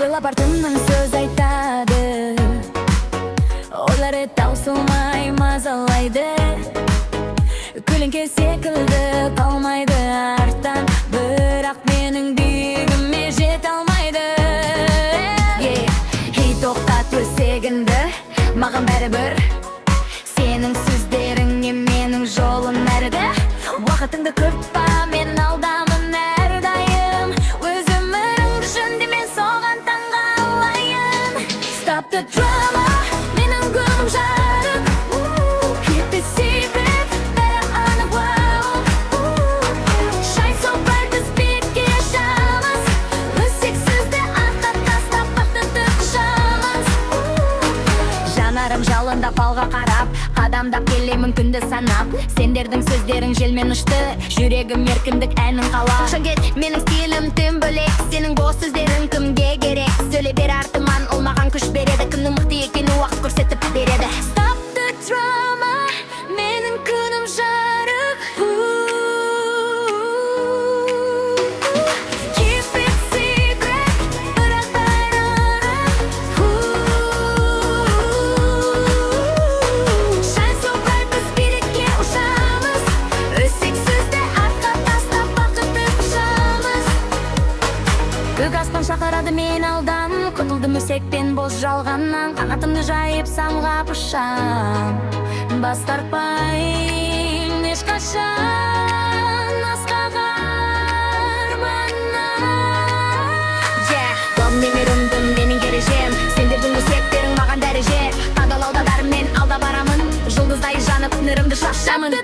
ойлап артымнан сөз айтады, ойлары таусылмай мазалайды. Көлеңке секілді қалмайды арттан, бірақ менің биігіме жете алмайды. Тоқтат өсегінді, маған бәрібір. Сенің сөздеріңе менің жолым әрді. Уақытыңды құртпа, мен алдамын әрдайым. Өз өміріңді жөнде, мен соған таңғалайын. Stop the drama, менің күнім жарық. Keep it secret, бәрі анық wow. Shine so bright, біз биікке ұшамыз. Өсексізді артқа тастап бақытты құшамыз. Жанарым жалындап алға қарап, қадамдап келемін күнді санап. Сендердің сөздерің желмен ұшты, жүрегім еркіндік әнін қалап. Шынгет, менің стилім тым бөлек, сенің бос сөздерің кімге керек? Сөйле бер артыман, ол маған күш береді. Кімнің мықты екені уақыт көрсетіп береді. Stop the drama, менің күнім жарық. Keep it secret, бірақ бәрі анық. Shine so bright, біз биікке ұшамыз. Өсексізді артқа тастап бақытты құшамыз. Көк аспан шақырады мен алдан, құтылдым өсекпен бос жалғаннан. Қанатымды жайып самғап ұшам, бас тартпайын ешқашан асқақ арманнан. Бұл менің үрімдім, менің ережем. Сендердің өсектерің маған дәреже. Қадалауда бәрімен алда барамын, жұлдыздай жанып нұрымды шашамын.